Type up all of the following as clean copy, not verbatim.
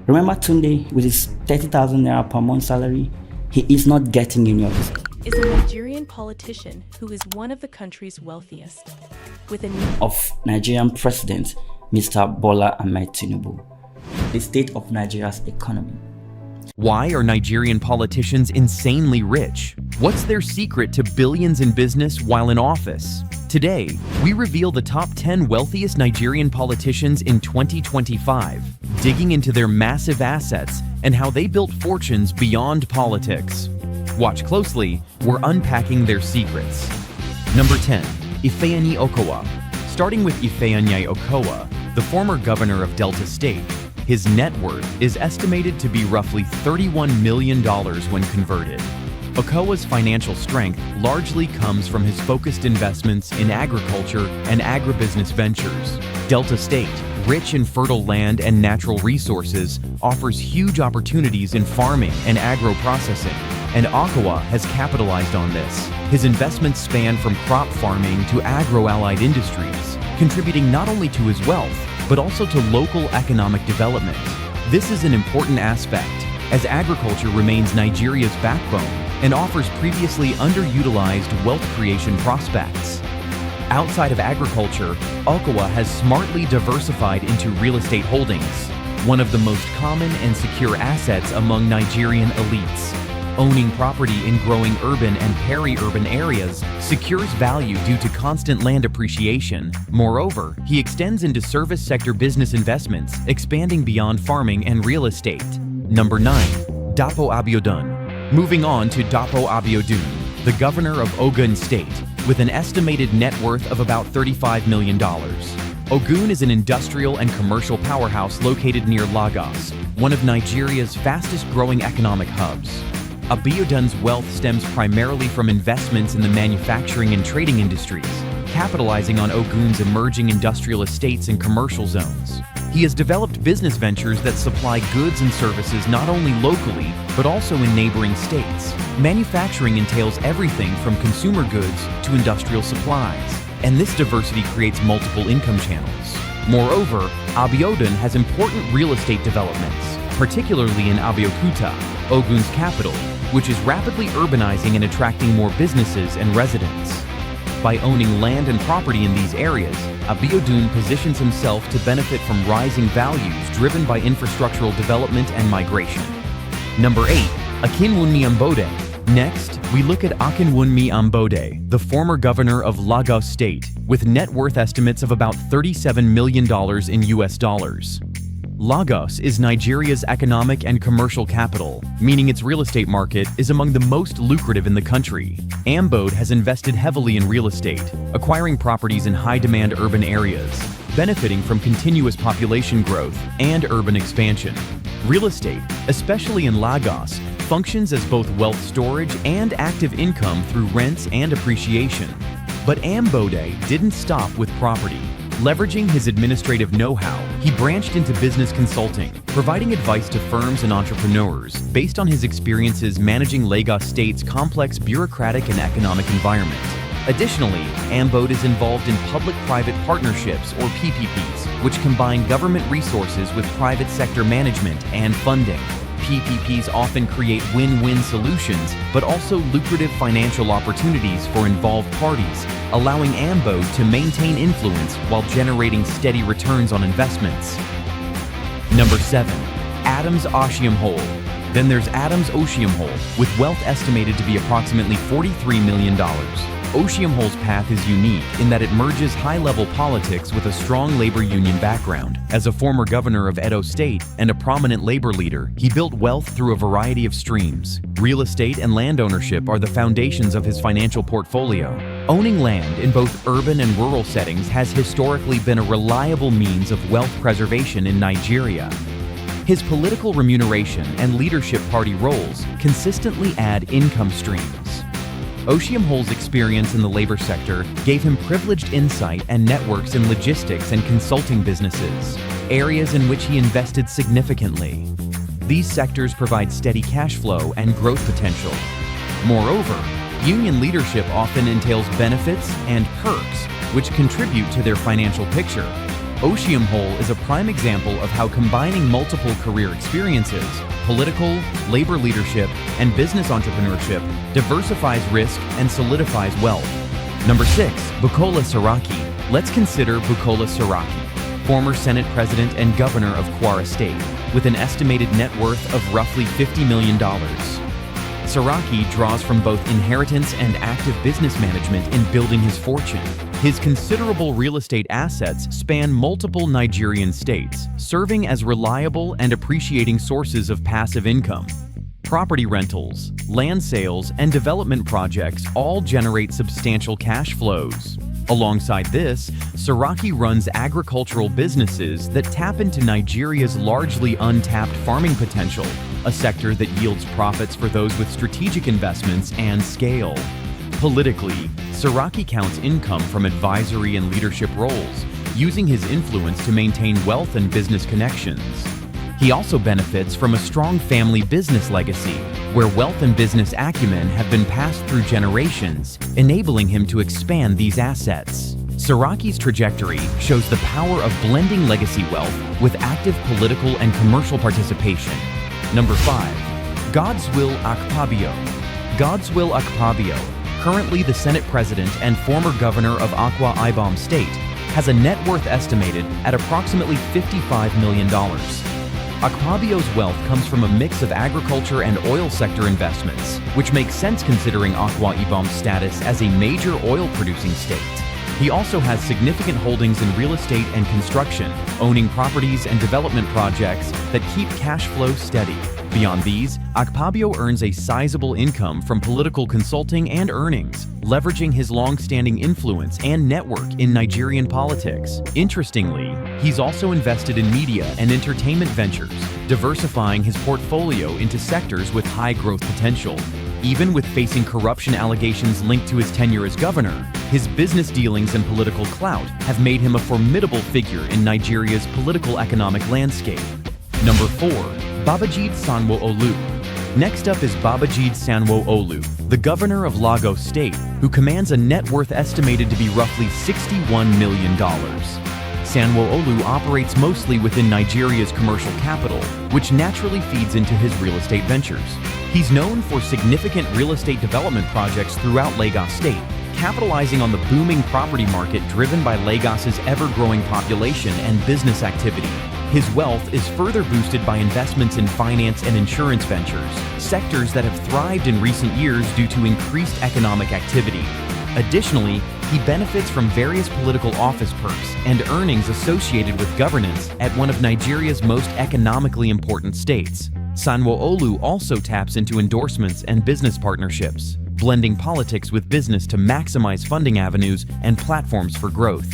Remember Tunde with his 30,000 naira per month salary? He is not getting any of this. Is a Nigerian politician who is one of the country's wealthiest, with a of Nigerian President, Mr. Bola Ahmed Tinubu. The state of Nigeria's economy. Why are Nigerian politicians insanely rich? What's their secret to billions in business while in office? Today, we reveal the top 10 wealthiest Nigerian politicians in 2025, digging into their massive assets and how they built fortunes beyond politics. Watch closely, we're unpacking their secrets. Number 10. Ifeanyi Okowa. Starting with Ifeanyi Okowa, the former governor of Delta State, his net worth is estimated to be roughly $31 million when converted. Okowa's financial strength largely comes from his focused investments in agriculture and agribusiness ventures. Delta State, rich in fertile land and natural resources, offers huge opportunities in farming and agro-processing, and Okowa has capitalized on this. His investments span from crop farming to agro-allied industries, contributing not only to his wealth, but also to local economic development. This is an important aspect, as agriculture remains Nigeria's backbone and offers previously underutilized wealth creation prospects. Outside of agriculture, Okowa has smartly diversified into real estate holdings, one of the most common and secure assets among Nigerian elites. Owning property in growing urban and peri-urban areas secures value due to constant land appreciation. Moreover, he extends into service sector business investments, expanding beyond farming and real estate. Number 9. Dapo Abiodun. Moving on to Dapo Abiodun, the governor of Ogun State, with an estimated net worth of about $35 million. Ogun is an industrial and commercial powerhouse located near Lagos, one of Nigeria's fastest-growing economic hubs. Abiodun's wealth stems primarily from investments in the manufacturing and trading industries, capitalizing on Ogun's emerging industrial estates and commercial zones. He has developed business ventures that supply goods and services not only locally, but also in neighboring states. Manufacturing entails everything from consumer goods to industrial supplies, and this diversity creates multiple income channels. Moreover, Abiodun has important real estate developments, particularly in Abeokuta, Ogun's capital, which is rapidly urbanizing and attracting more businesses and residents. By owning land and property in these areas, Abiodun positions himself to benefit from rising values driven by infrastructural development and migration. Number 8. Akinwunmi Ambode. Next, we look at Akinwunmi Ambode, the former governor of Lagos State, with net worth estimates of about $37 million in US dollars. Lagos is Nigeria's economic and commercial capital, meaning its real estate market is among the most lucrative in the country. Ambode has invested heavily in real estate, acquiring properties in high-demand urban areas, benefiting from continuous population growth and urban expansion. Real estate, especially in Lagos, functions as both wealth storage and active income through rents and appreciation. But Ambode didn't stop with property. Leveraging his administrative know-how, he branched into business consulting, providing advice to firms and entrepreneurs based on his experiences managing Lagos State's complex bureaucratic and economic environment. Additionally, Ambode is involved in public-private partnerships, or PPPs, which combine government resources with private sector management and funding. PPPs often create win-win solutions, but also lucrative financial opportunities for involved parties, allowing Ambode to maintain influence while generating steady returns on investments. Number 7. Adams Oshiomhole. Then there's Adams Oshiomhole, with wealth estimated to be approximately $43 million. Oshiomhole's path is unique in that it merges high-level politics with a strong labor union background. As a former governor of Edo State and a prominent labor leader, he built wealth through a variety of streams. Real estate and land ownership are the foundations of his financial portfolio. Owning land in both urban and rural settings has historically been a reliable means of wealth preservation in Nigeria. His political remuneration and leadership party roles consistently add income streams. Oshiomhole's experience in the labor sector gave him privileged insight and networks in logistics and consulting businesses, areas in which he invested significantly. These sectors provide steady cash flow and growth potential. Moreover, union leadership often entails benefits and perks, which contribute to their financial picture. Oshiomhole is a prime example of how combining multiple career experiences, political, labor leadership, and business entrepreneurship diversifies risk and solidifies wealth. Number 6. Bukola Saraki. Let's consider Bukola Saraki, former Senate President and Governor of Kwara State, with an estimated net worth of roughly $50 million. Saraki draws from both inheritance and active business management in building his fortune. His considerable real estate assets span multiple Nigerian states, serving as reliable and appreciating sources of passive income. Property rentals, land sales, and development projects all generate substantial cash flows. Alongside this, Saraki runs agricultural businesses that tap into Nigeria's largely untapped farming potential, a sector that yields profits for those with strategic investments and scale. Politically, Saraki counts income from advisory and leadership roles, using his influence to maintain wealth and business connections. He also benefits from a strong family business legacy, where wealth and business acumen have been passed through generations, enabling him to expand these assets. Saraki's trajectory shows the power of blending legacy wealth with active political and commercial participation. Number 5. Godswill Akpabio. Godswill Akpabio, currently the Senate President and former Governor of Akwa Ibom State, has a net worth estimated at approximately $55 million. Akpabio's wealth comes from a mix of agriculture and oil sector investments, which makes sense considering Akwa Ibom's status as a major oil-producing state. He also has significant holdings in real estate and construction, owning properties and development projects that keep cash flow steady. Beyond these, Akpabio earns a sizable income from political consulting and earnings, leveraging his long-standing influence and network in Nigerian politics. Interestingly, he's also invested in media and entertainment ventures, diversifying his portfolio into sectors with high growth potential. Even with facing corruption allegations linked to his tenure as governor, his business dealings and political clout have made him a formidable figure in Nigeria's political economic landscape. Number 4. Babajide Sanwo-Olu. Next up is Babajide Sanwo-Olu, the governor of Lagos State, who commands a net worth estimated to be roughly $61 million. Sanwo-Olu operates mostly within Nigeria's commercial capital, which naturally feeds into his real estate ventures. He's known for significant real estate development projects throughout Lagos State, capitalizing on the booming property market driven by Lagos's ever-growing population and business activity. His wealth is further boosted by investments in finance and insurance ventures, sectors that have thrived in recent years due to increased economic activity. Additionally, he benefits from various political office perks and earnings associated with governance at one of Nigeria's most economically important states. Sanwo-Olu also taps into endorsements and business partnerships, blending politics with business to maximize funding avenues and platforms for growth.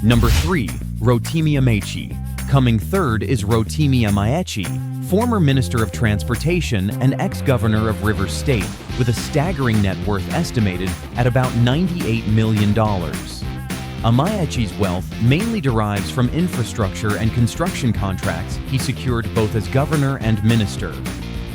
Number 3. Rotimi Amaechi. Coming third is Rotimi Amaechi, former Minister of Transportation and ex-governor of Rivers State, with a staggering net worth estimated at about $98 million. Amaechi's wealth mainly derives from infrastructure and construction contracts he secured both as governor and minister.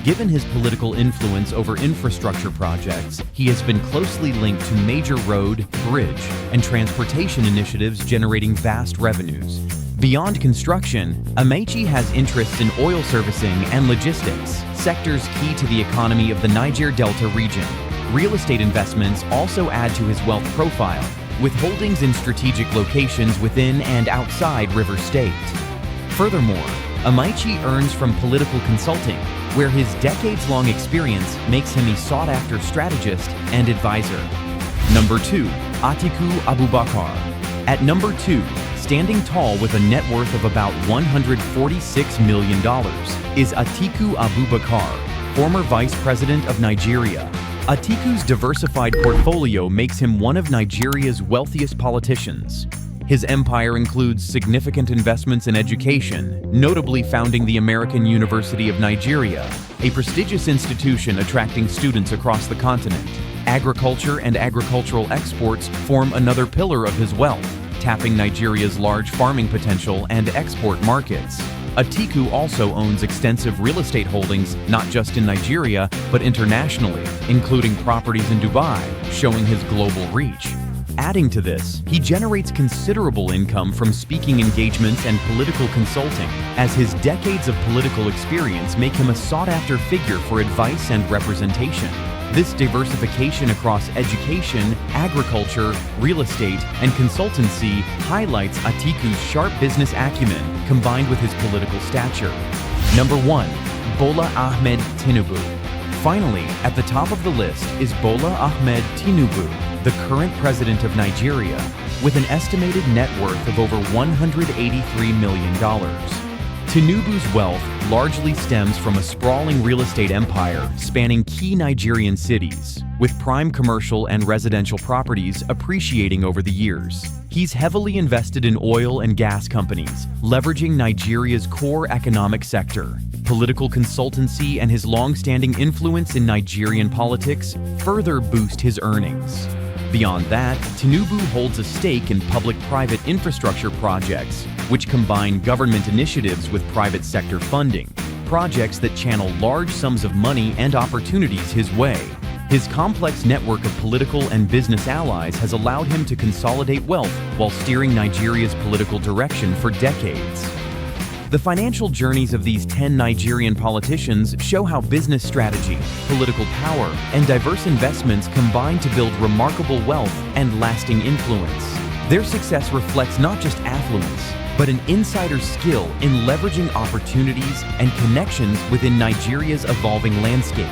Given his political influence over infrastructure projects, he has been closely linked to major road, bridge, and transportation initiatives generating vast revenues. Beyond construction, Amaechi has interests in oil servicing and logistics, sectors key to the economy of the Niger Delta region. Real estate investments also add to his wealth profile, with holdings in strategic locations within and outside Rivers State. Furthermore, Amaechi earns from political consulting, where his decades-long experience makes him a sought-after strategist and advisor. Number 2. Atiku Abubakar. At number 2, standing tall with a net worth of about $146 million, is Atiku Abubakar, former Vice President of Nigeria. Atiku's diversified portfolio makes him one of Nigeria's wealthiest politicians. His empire includes significant investments in education, notably founding the American University of Nigeria, a prestigious institution attracting students across the continent. Agriculture and agricultural exports form another pillar of his wealth, tapping Nigeria's large farming potential and export markets. Atiku also owns extensive real estate holdings not just in Nigeria, but internationally, including properties in Dubai, showing his global reach. Adding to this, he generates considerable income from speaking engagements and political consulting, as his decades of political experience make him a sought-after figure for advice and representation. This diversification across education, agriculture, real estate, and consultancy highlights Atiku's sharp business acumen combined with his political stature. Number 1. Bola Ahmed Tinubu. Finally, at the top of the list is Bola Ahmed Tinubu, the current president of Nigeria, with an estimated net worth of over $183 million. Tinubu's wealth largely stems from a sprawling real estate empire spanning key Nigerian cities, with prime commercial and residential properties appreciating over the years. He's heavily invested in oil and gas companies, leveraging Nigeria's core economic sector. Political consultancy and his long-standing influence in Nigerian politics further boost his earnings. Beyond that, Tinubu holds a stake in public-private infrastructure projects, which combine government initiatives with private sector funding, projects that channel large sums of money and opportunities his way. His complex network of political and business allies has allowed him to consolidate wealth while steering Nigeria's political direction for decades. The financial journeys of these 10 Nigerian politicians show how business strategy, political power, and diverse investments combine to build remarkable wealth and lasting influence. Their success reflects not just affluence, but an insider's skill in leveraging opportunities and connections within Nigeria's evolving landscape.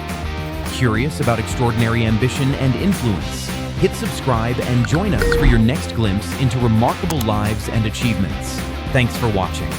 Curious about extraordinary ambition and influence? Hit subscribe and join us for your next glimpse into remarkable lives and achievements. Thanks for watching.